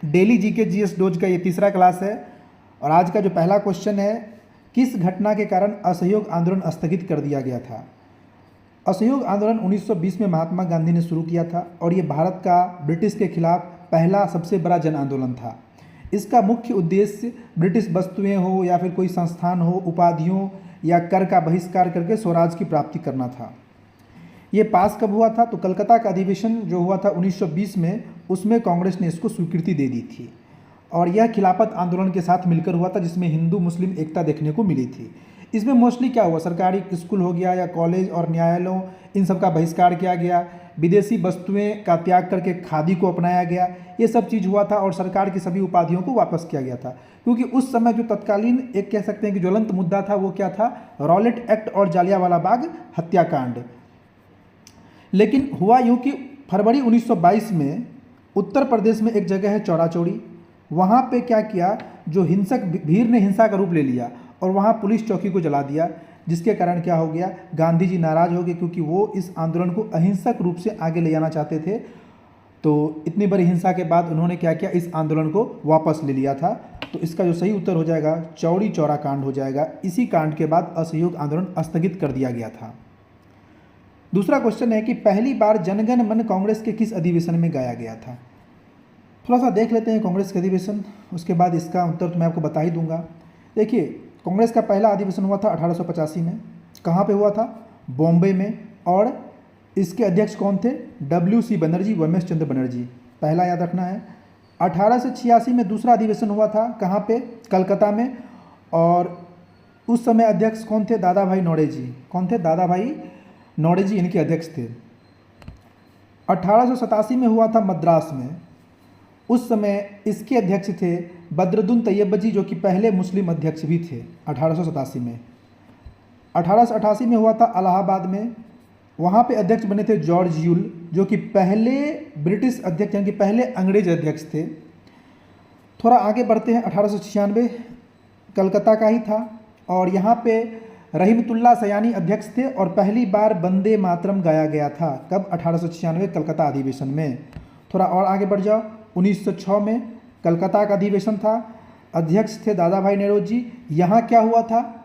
Daily GK GS dose का ये तीसरा क्लास है और आज का जो पहला क्वेश्चन है, किस घटना के कारण असहयोग आंदोलन स्थगित कर दिया गया था। असहयोग आंदोलन 1920 में महात्मा गांधी ने शुरू किया था और ये भारत का ब्रिटिश के खिलाफ पहला सबसे बड़ा जन आंदोलन था। इसका मुख्य उद्देश्य ब्रिटिश वस्तुएं हो या फिर कोई संस्थान हो, उपाधियों या कर का बहिष्कार करके स्वराज की प्राप्ति करना था। ये पास कब हुआ था, तो कलकत्ता का अधिवेशन जो हुआ था 1920 में, उसमें कांग्रेस ने इसको स्वीकृति दे दी थी और यह खिलाफत आंदोलन के साथ मिलकर हुआ था, जिसमें हिंदू मुस्लिम एकता देखने को मिली थी। इसमें मोस्टली क्या हुआ, सरकारी स्कूल हो गया या कॉलेज और न्यायालयों, इन सब का बहिष्कार किया गया, विदेशी वस्तुएं का त्याग करके खादी को अपनाया गया, ये सब चीज़ हुआ था और सरकार की सभी उपाधियों को वापस किया गया था। क्योंकि उस समय जो तत्कालीन एक कह सकते हैं कि ज्वलंत मुद्दा था वो क्या था, रॉलेट एक्ट और जालियांवाला बाग हत्याकांड। लेकिन हुआ यूँ कि फरवरी 1922 में उत्तर प्रदेश में एक जगह है चौरा चौड़ी, वहाँ पे क्या किया, जो हिंसक भीड़ ने हिंसा का रूप ले लिया और वहाँ पुलिस चौकी को जला दिया, जिसके कारण क्या हो गया, गांधी जी नाराज हो गए क्योंकि वो इस आंदोलन को अहिंसक रूप से आगे ले जाना चाहते थे। तो इतनी बड़ी हिंसा के बाद उन्होंने क्या किया, इस आंदोलन को वापस ले लिया था। तो इसका जो सही उत्तर हो जाएगा चौड़ी चौरा कांड हो जाएगा। इसी कांड के बाद असहयोग आंदोलन स्थगित कर दिया गया था। दूसरा क्वेश्चन है कि पहली बार जनगण मन कांग्रेस के किस अधिवेशन में गाया गया था। थोड़ा सा देख लेते हैं कांग्रेस के अधिवेशन, उसके बाद इसका उत्तर तो मैं आपको बता ही दूंगा। देखिए, कांग्रेस का पहला अधिवेशन हुआ था 1885 में। कहाँ पे हुआ था, बॉम्बे में। और इसके अध्यक्ष कौन थे, WC बनर्जी, वमेश चंद्र बनर्जी, पहला याद रखना है। 1886 में दूसरा अधिवेशन हुआ था, कहाँ पे, कलकत्ता में। और उस समय अध्यक्ष कौन थे, दादा भाई नौरोजी। कौन थे, दादा भाई नौरोजी इनके अध्यक्ष थे। 1887 में हुआ था मद्रास में, उस समय इसके अध्यक्ष थे बद्रुद्दीन तैयबजी, जो कि पहले मुस्लिम अध्यक्ष भी थे 1887 में। 1888 में हुआ था इलाहाबाद में, वहाँ पे अध्यक्ष बने थे जॉर्ज यूल, जो कि पहले ब्रिटिश अध्यक्ष यानी कि पहले अंग्रेज अध्यक्ष थे। थोड़ा आगे बढ़ते हैं, 1896 कलकत्ता का ही था और यहाँ पे रहीमतुल्लाह सयानी अध्यक्ष थे और पहली बार वंदे मातरम गाया गया था। कब, 1896 कलकत्ता अधिवेशन में। थोड़ा और आगे बढ़ जाओ, 1906 में कलकत्ता का अधिवेशन था, अध्यक्ष थे दादा भाई नौरोजी। यहाँ क्या हुआ था,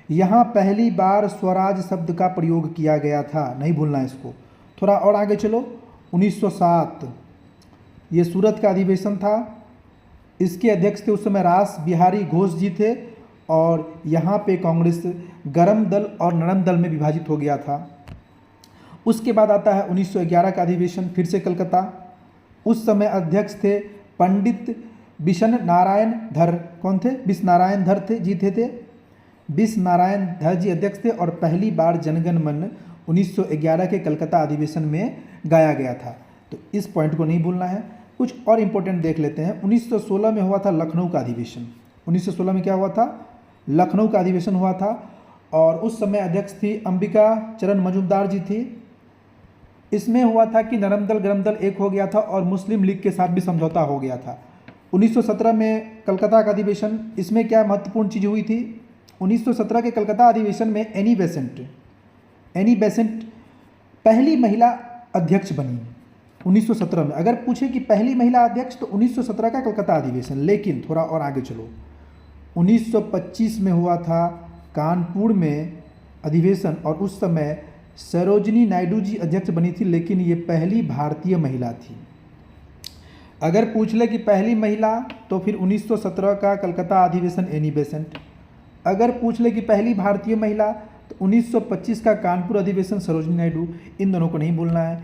यहाँ पहली बार स्वराज शब्द का प्रयोग किया गया था, नहीं भूलना इसको। थोड़ा और आगे चलो, 1907 ये सूरत का अधिवेशन था, इसके अध्यक्ष थे उस समय रास बिहारी घोष जी थे और यहाँ पे कांग्रेस गर्म दल और नरम दल में विभाजित हो गया था। उसके बाद आता है 1911 का अधिवेशन, फिर से कलकत्ता। उस समय अध्यक्ष थे पंडित बिशन नारायण धर। कौन थे, बिश नारायण धर थे जी थे बिश नारायण धर जी अध्यक्ष थे और पहली बार जनगण मन 1911 के कलकत्ता अधिवेशन में गाया गया था। तो इस पॉइंट को नहीं भूलना है। कुछ और इम्पोर्टेंट देख लेते हैं। 1916 में हुआ था लखनऊ का अधिवेशन। 1916 में क्या हुआ था, लखनऊ का अधिवेशन हुआ था और उस समय अध्यक्ष थी अंबिका चरण मजूमदार जी थी। इसमें हुआ था कि नरम दल गरम दल एक हो गया था और मुस्लिम लीग के साथ भी समझौता हो गया था। 1917 में कलकत्ता का अधिवेशन, इसमें क्या महत्वपूर्ण चीज़ हुई थी, 1917 के कलकत्ता अधिवेशन में एनी बेसेंट पहली महिला अध्यक्ष बनी 1917 में। अगर पूछे कि पहली महिला अध्यक्ष तो 1917 का कलकत्ता अधिवेशन। लेकिन थोड़ा और आगे चलो, 1925 में हुआ था कानपुर में अधिवेशन और उस समय सरोजिनी नायडू जी अध्यक्ष बनी थी, लेकिन ये पहली भारतीय महिला थी। अगर पूछ ले कि पहली महिला तो फिर 1917 का कलकत्ता अधिवेशन एनी बेसेंट। अगर पूछ ले कि पहली भारतीय महिला तो 1925 का कानपुर अधिवेशन सरोजिनी नायडू। इन दोनों को नहीं भूलना है।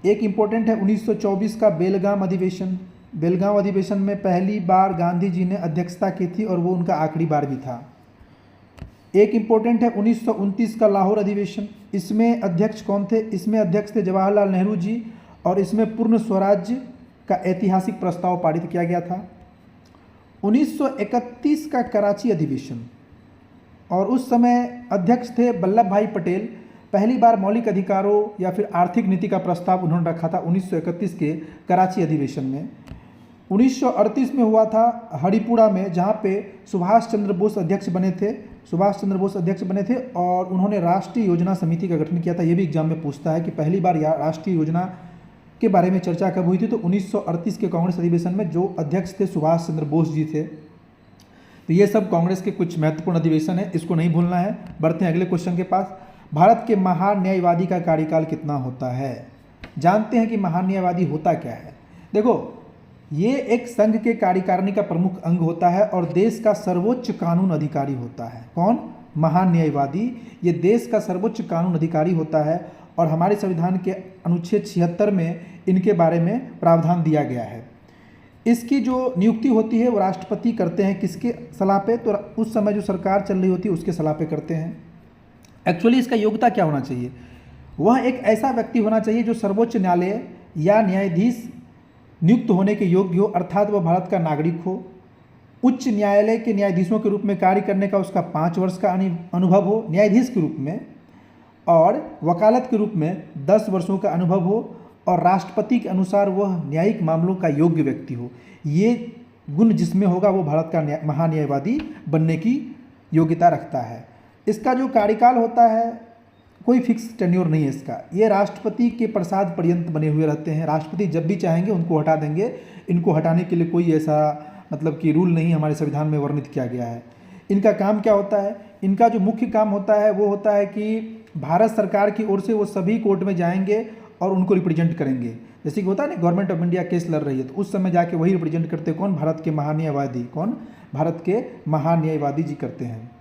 एक इम्पोर्टेंट है 1924 का बेलगाम अधिवेशन। बेलगाम अधिवेशन में पहली बार गांधी जी ने अध्यक्षता की थी और वो उनका आखिरी बार भी था। एक इम्पोर्टेंट है 1929 का लाहौर अधिवेशन। इसमें अध्यक्ष कौन थे, इसमें अध्यक्ष थे जवाहरलाल नेहरू जी और इसमें पूर्ण स्वराज्य का ऐतिहासिक प्रस्ताव पारित किया गया था। 1931 का कराची अधिवेशन और उस समय अध्यक्ष थे वल्लभ भाई पटेल। पहली बार मौलिक अधिकारों या फिर आर्थिक नीति का प्रस्ताव उन्होंने रखा था 1931 के कराची अधिवेशन में। 1938 में हुआ था हरिपुरा में, जहाँ पे सुभाष चंद्र बोस अध्यक्ष बने थे और उन्होंने राष्ट्रीय योजना समिति का गठन किया था। ये भी एग्जाम में पूछता है कि पहली बार राष्ट्रीय योजना के बारे में चर्चा कब हुई थी? तो 1938 के कांग्रेस अधिवेशन में, जो अध्यक्ष थे सुभाष चंद्र बोस जी थे। तो ये सब कांग्रेस के कुछ महत्वपूर्ण अधिवेशन है, इसको नहीं भूलना है। बढ़ते हैं अगले क्वेश्चन के पास। भारत के महान न्यायवादी का कार्यकाल कितना होता है? जानते हैं कि महान न्यायवादी होता क्या है? देखो, ये एक संघ के कार्यकारिणी का प्रमुख अंग होता है और देश का सर्वोच्च कानून अधिकारी होता है। कौन? महान न्यायवादी। ये देश का सर्वोच्च कानून अधिकारी होता है और हमारे संविधान के अनुच्छेद 76 में इनके बारे में प्रावधान दिया गया है। इसकी जो नियुक्ति होती है वो राष्ट्रपति करते हैं। किसके सलाह पे? तो उस समय जो सरकार चल रही होती है उसके सलाह पे करते हैं। एक्चुअली इसका योग्यता क्या होना चाहिए? वह एक ऐसा व्यक्ति होना चाहिए जो सर्वोच्च न्यायालय या न्यायाधीश नियुक्त होने के योग्य हो, अर्थात वह भारत का नागरिक हो, उच्च न्यायालय के न्यायाधीशों के रूप में कार्य करने का उसका 5 वर्ष का अनुभव हो न्यायाधीश के रूप में, और वकालत के रूप में 10 वर्षों का अनुभव हो, और राष्ट्रपति के अनुसार वह न्यायिक मामलों का योग्य व्यक्ति हो। ये गुण जिसमें होगा वो भारत का महान्यायवादी बनने की योग्यता रखता है। इसका जो कार्यकाल होता है कोई फिक्स टेन्योर नहीं है इसका। ये राष्ट्रपति के प्रसाद पर्यंत बने हुए रहते हैं। राष्ट्रपति जब भी चाहेंगे उनको हटा देंगे। इनको हटाने के लिए कोई ऐसा मतलब कि रूल नहीं हमारे संविधान में वर्णित किया गया है। इनका काम क्या होता है? इनका जो मुख्य काम होता है वो होता है कि भारत सरकार की ओर से वो सभी कोर्ट में जाएंगे और उनको रिप्रेजेंट करेंगे। जैसे कि होता है ना, गवर्नमेंट ऑफ इंडिया केस लड़ रही है तो उस समय जाके वही रिप्रेजेंट करते हैं। कौन? भारत के महान्यायवादी। कौन? भारत के महान्यायवादी जी करते हैं।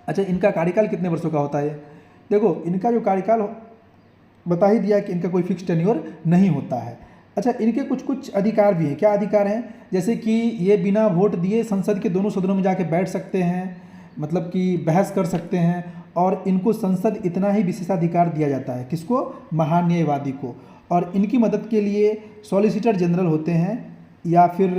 अच्छा, इनका कार्यकाल कितने वर्षों का होता है? देखो, इनका जो कार्यकाल बता ही दिया कि इनका कोई फिक्स टेन्योर नहीं होता है। अच्छा, इनके कुछ कुछ अधिकार भी हैं। क्या अधिकार हैं? जैसे कि ये बिना वोट दिए संसद के दोनों सदनों में जाके बैठ सकते हैं, मतलब कि बहस कर सकते हैं, और इनको संसद इतना ही विशेषाधिकार दिया जाता है। किसको? महान्यायवादी को। और इनकी मदद के लिए सॉलिसिटर जनरल होते हैं या फिर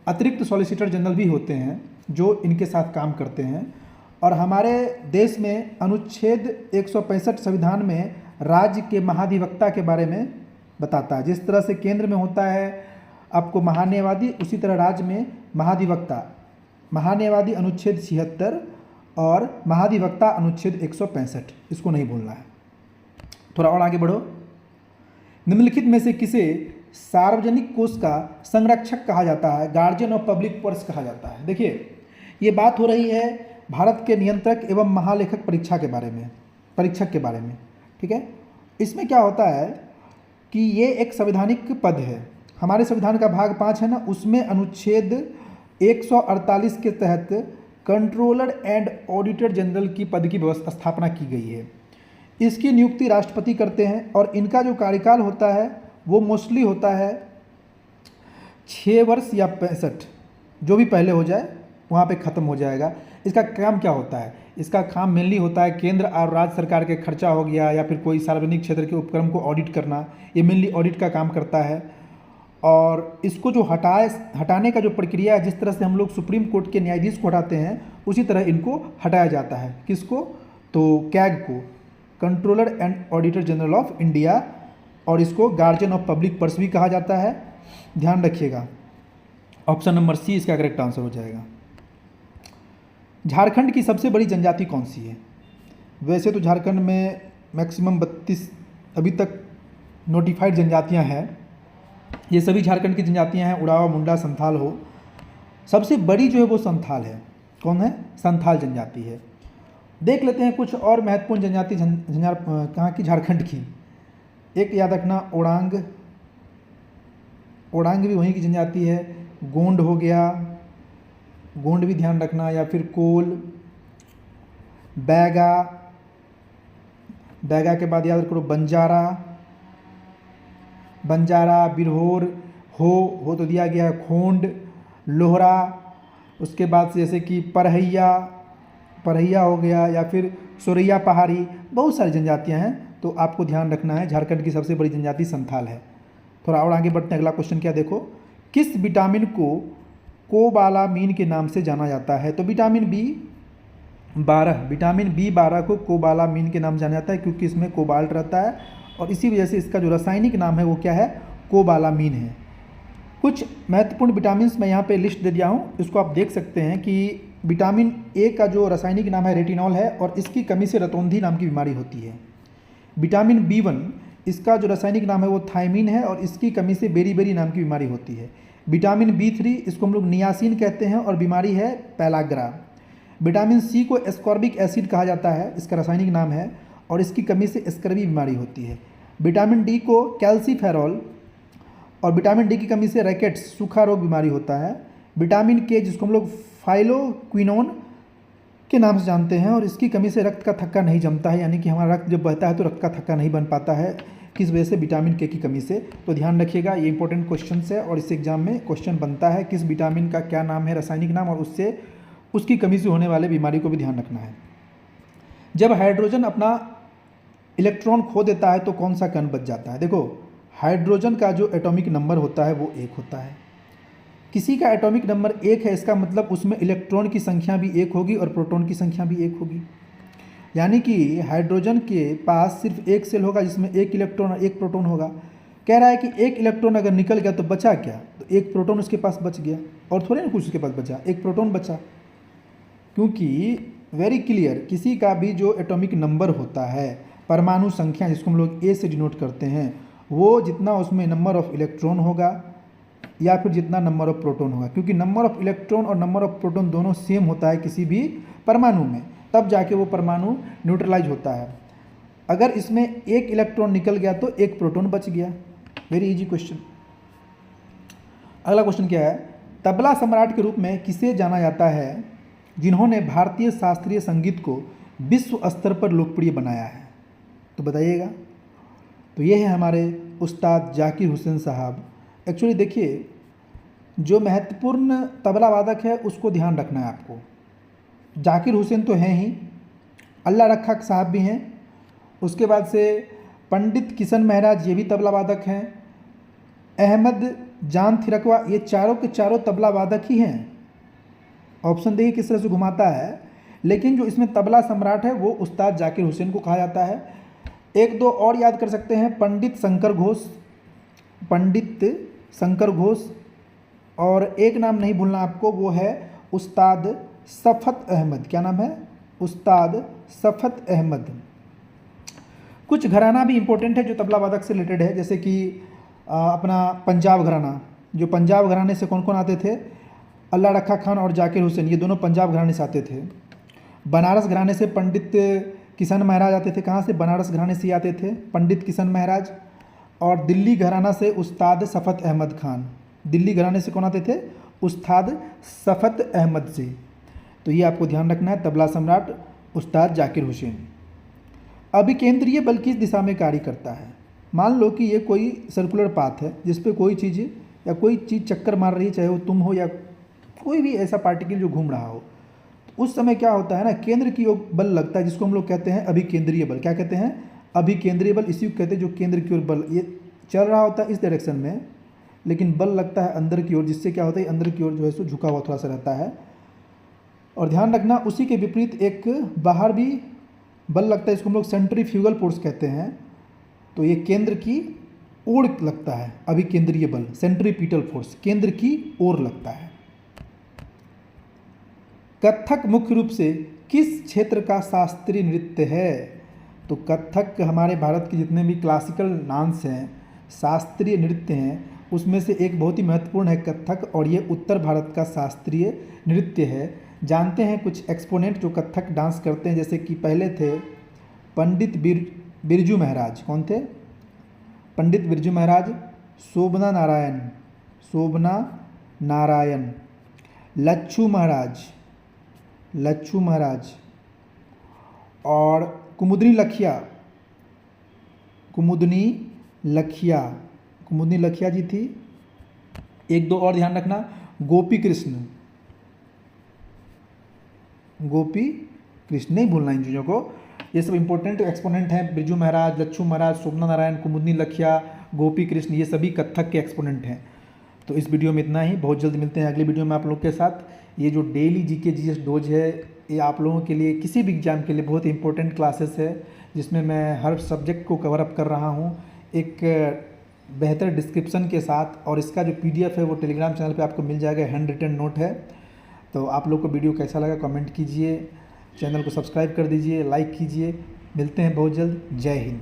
अतिरिक्त सॉलिसिटर जनरल भी होते हैं जो इनके साथ काम करते हैं। और हमारे देश में अनुच्छेद 165 संविधान में राज्य के महाधिवक्ता के बारे में बताता है। जिस तरह से केंद्र में होता है आपको महान्यायवादी, उसी तरह राज्य में महाधिवक्ता। महान्यायवादी अनुच्छेद 76 और महाधिवक्ता अनुच्छेद 165, इसको नहीं भूलना है। थोड़ा और आगे बढ़ो। निम्नलिखित में से किसे सार्वजनिक कोष का संरक्षक कहा जाता है? गार्जियन ऑफ पब्लिक पर्स कहा जाता है। देखिए, ये बात हो रही है भारत के नियंत्रक एवं महालेखक परीक्षक के बारे में। ठीक है, इसमें क्या होता है कि ये एक संवैधानिक पद है। हमारे संविधान का भाग 5 है ना, उसमें अनुच्छेद 148 के तहत कंट्रोलर एंड ऑडिटर जनरल की पद की व्यवस्था स्थापना की गई है। इसकी नियुक्ति राष्ट्रपति करते हैं और इनका जो कार्यकाल होता है वो मोस्टली होता है 6 वर्ष या 65, जो भी पहले हो जाए वहाँ पे ख़त्म हो जाएगा। इसका काम क्या होता है? इसका काम मेनली होता है केंद्र और राज्य सरकार के खर्चा हो गया या फिर कोई सार्वजनिक क्षेत्र के उपक्रम को ऑडिट करना, ये मेनली ऑडिट का काम करता है। और इसको जो हटाने का जो प्रक्रिया है, जिस तरह से हम लोग सुप्रीम कोर्ट के न्यायाधीश को हटाते हैं उसी तरह इनको हटाया जाता है। किसको? तो कैग को, controller and auditor general of India, और इसको गार्जियन ऑफ पब्लिक पर्स भी कहा जाता है। ध्यान रखिएगा, ऑप्शन नंबर सी इसका करेक्ट आंसर हो जाएगा। झारखंड की सबसे बड़ी जनजाति कौन सी है? वैसे तो झारखंड में मैक्सिमम 32 अभी तक नोटिफाइड जनजातियां हैं। ये सभी झारखंड की जनजातियां हैं, उड़ाव, मुंडा, संथाल हो। सबसे बड़ी जो है वो संथाल है। कौन है? संथाल जनजाति है। देख लेते हैं कुछ और महत्वपूर्ण जनजाति कहाँ की? झारखंड की। एक याद रखना, ओडांग भी वहीं की जनजाति है। गोंड हो गया, गोंड भी ध्यान रखना, या फिर कोल, बैगा के बाद याद करो बंजारा, बिरहोर, हो तो दिया गया है, खोंड, लोहरा, उसके बाद से जैसे कि परहैया हो गया, या फिर सोरैया पहाड़ी, बहुत सारी जनजातियां हैं। तो आपको ध्यान रखना है झारखंड की सबसे बड़ी जनजाति संथाल है। थोड़ा और आगे बढ़ते हैं। अगला क्वेश्चन क्या देखो, किस विटामिन को कोबालामीन के नाम से जाना जाता है? तो विटामिन B12 को कोबालामीन के नाम जाना जाता है क्योंकि इसमें कोबाल्ट रहता है और इसी वजह से इसका जो रासायनिक नाम है वो क्या है? कोबालामीन है। कुछ महत्वपूर्ण विटामिन मैं यहाँ पे लिस्ट दे दिया हूँ, इसको आप देख सकते हैं कि विटामिन ए का जो रासायनिक नाम है रेटिनॉल है और इसकी कमी से रतौंधी नाम की बीमारी होती है। विटामिन B1 इसका जो रासायनिक नाम है वो थायमीन है और इसकी कमी से बेरी नाम की बीमारी होती है। विटामिन B3 इसको हम लोग नियासिन कहते हैं और बीमारी है पैलाग्रा। विटामिन C को एस्कॉर्बिक एसिड कहा जाता है, इसका रासायनिक नाम है, और इसकी कमी से स्कर्वी बीमारी होती है। विटामिन D को कैल्सीफेरॉल और विटामिन D की कमी से रैकेट्स सूखा रोग बीमारी होता है। विटामिन K जिसको हम लोग फाइलोक्विनोन के नाम से जानते हैं और इसकी कमी से रक्त का थक्का नहीं जमता है, यानी कि हमारा रक्त जब बहता है तो रक्त का थक्का नहीं बन पाता है, किस वजह से? विटामिन K की कमी से। तो ध्यान रखिएगा, ये इंपॉर्टेंट क्वेश्चन है और इस एग्जाम में क्वेश्चन बनता है किस विटामिन का क्या नाम है, रासायनिक नाम, और उससे उसकी कमी से होने वाले बीमारी को भी ध्यान रखना है। जब हाइड्रोजन अपना इलेक्ट्रॉन खो देता है तो कौन सा कण बच जाता है? देखो, हाइड्रोजन का जो एटॉमिक नंबर होता है वो 1 होता है। किसी का एटॉमिक नंबर 1 है, इसका मतलब उसमें इलेक्ट्रॉन की संख्या भी 1 होगी और प्रोटॉन की संख्या भी 1 होगी। यानी कि हाइड्रोजन के पास सिर्फ एक सेल होगा जिसमें 1 इलेक्ट्रॉन और 1 प्रोटॉन होगा। कह रहा है कि 1 इलेक्ट्रॉन अगर निकल गया तो बचा क्या? तो 1 प्रोटॉन उसके पास बच गया, और थोड़े ना कुछ उसके पास बचा, 1 प्रोटॉन बचा। क्योंकि वेरी क्लियर, किसी का भी जो एटॉमिक नंबर होता है, परमाणु संख्या जिसको हम लोग A से डिनोट करते हैं, वो जितना उसमें नंबर ऑफ इलेक्ट्रॉन होगा या फिर जितना नंबर ऑफ प्रोटॉन होगा, क्योंकि नंबर ऑफ इलेक्ट्रॉन और नंबर ऑफ प्रोटॉन दोनों सेम होता है किसी भी परमाणु में, तब जाके वो परमाणु न्यूट्रलाइज होता है। अगर इसमें 1 इलेक्ट्रॉन निकल गया तो 1 प्रोटॉन बच गया। Very easy question. अगला क्वेश्चन क्या है? तबला सम्राट के रूप में किसे जाना जाता है जिन्होंने भारतीय शास्त्रीय संगीत को विश्व स्तर पर लोकप्रिय बनाया है? तो बताइएगा। तो ये है हमारे उस्ताद जाकिर हुसैन साहब। एक्चुअली देखिए, जो महत्वपूर्ण तबला वादक है उसको ध्यान रखना है आपको। जाकिर हुसैन तो हैं ही, अल्लाह रखा साहब भी हैं, उसके बाद से पंडित किशन महराज ये भी तबला वादक हैं, अहमद जान थिरकवा, ये चारों के चारों तबला वादक ही हैं। ऑप्शन देखिए किस तरह से घुमाता है, लेकिन जो इसमें तबला सम्राट है वो उस्ताद जाकिर हुसैन को कहा जाता है। 1-2 और याद कर सकते हैं, पंडित शंकर घोष, और एक नाम नहीं भूलना आपको, वो है उस्ताद सफ़त अहमद। क्या नाम है? उस्ताद सफ़त अहमद। कुछ घराना भी इंपॉर्टेंट है जो तबला वादक से रिलेटेड है, जैसे कि अपना पंजाब घराना। जो पंजाब घराने से कौन कौन आते थे? अल्लाह रखा खान और जाकिर हुसैन, ये दोनों पंजाब घराने से आते थे। बनारस घराने से पंडित किशन महराज आते थे। कहाँ से? बनारस घराने से आते थे पंडित किशन महराज। और दिल्ली घराना से उस्ताद सफ़त अहमद खान। दिल्ली घराने से कौन आते थे? उस्ताद सफ़त अहमद से। तो ये आपको ध्यान रखना है, तबला सम्राट उस्ताद जाकिर हुसैन। अभिकेंद्रीय बल किस दिशा में कार्य करता है? मान लो कि ये कोई सर्कुलर पाथ है जिस पे कोई चीज़ या कोई चीज़ चक्कर मार रही है, चाहे वो तुम हो या कोई भी ऐसा पार्टिकल जो घूम रहा हो, तो उस समय क्या होता है ना, केंद्र की ओर बल लगता है, जिसको हम लोग कहते हैं अभिकेंद्रीय बल। क्या कहते हैं? अभिकेंद्रीय बल। इसी को कहते हैं जो केंद्र की ओर बल, ये चल रहा होता है इस डायरेक्शन में, लेकिन बल लगता है अंदर की ओर, जिससे क्या होता है अंदर की ओर जो है सो झुका हुआ थोड़ा सा रहता है। और ध्यान रखना, उसी के विपरीत एक बाहर भी बल लगता है, इसको हम लोग सेंट्रीफ्यूगल फोर्स कहते हैं। तो ये केंद्र की ओर लगता है अभिकेंद्रीय बल, सेंट्रीपिटल फोर्स, केंद्र की ओर लगता है। कथक मुख्य रूप से किस क्षेत्र का शास्त्रीय नृत्य है? तो कथक हमारे भारत के जितने भी क्लासिकल डांस हैं, शास्त्रीय नृत्य हैं, उसमें से एक बहुत ही महत्वपूर्ण है कथक, और ये उत्तर भारत का शास्त्रीय नृत्य है। जानते हैं कुछ एक्सपोनेंट जो कथक डांस करते हैं, जैसे कि पहले थे पंडित बिरजू महाराज। कौन थे? पंडित बिरजू महाराज, शोभना नारायण, लच्छू महाराज और कुमुदनी लखिया जी थी। 1-2 और ध्यान रखना, गोपी कृष्ण, नहीं भूलना इन चीज़ों को। ये सब इंपॉर्टेंट एक्सपोनेंट हैं। बिरजू महाराज, लच्छू महाराज, शोभना नारायण, कुमुदनी लखिया, गोपी कृष्ण, ये सभी कथक के एक्सपोनेंट हैं। तो इस वीडियो में इतना ही, बहुत जल्द मिलते हैं अगली वीडियो में आप लोग के साथ। ये जो डेली जीके जीएस डोज है, ये आप लोगों के लिए किसी भी एग्जाम के लिए बहुत इंपॉर्टेंट क्लासेस है, जिसमें मैं हर सब्जेक्ट को कवर अप कर रहा हूँ एक बेहतर डिस्क्रिप्शन के साथ। और इसका जो PDF है वो टेलीग्राम चैनल पे आपको मिल जाएगा, हैंड रिटन नोट है। तो आप लोग को वीडियो कैसा लगा कमेंट कीजिए, चैनल को सब्सक्राइब कर दीजिए, लाइक कीजिए। मिलते हैं बहुत जल्द। जय हिंद।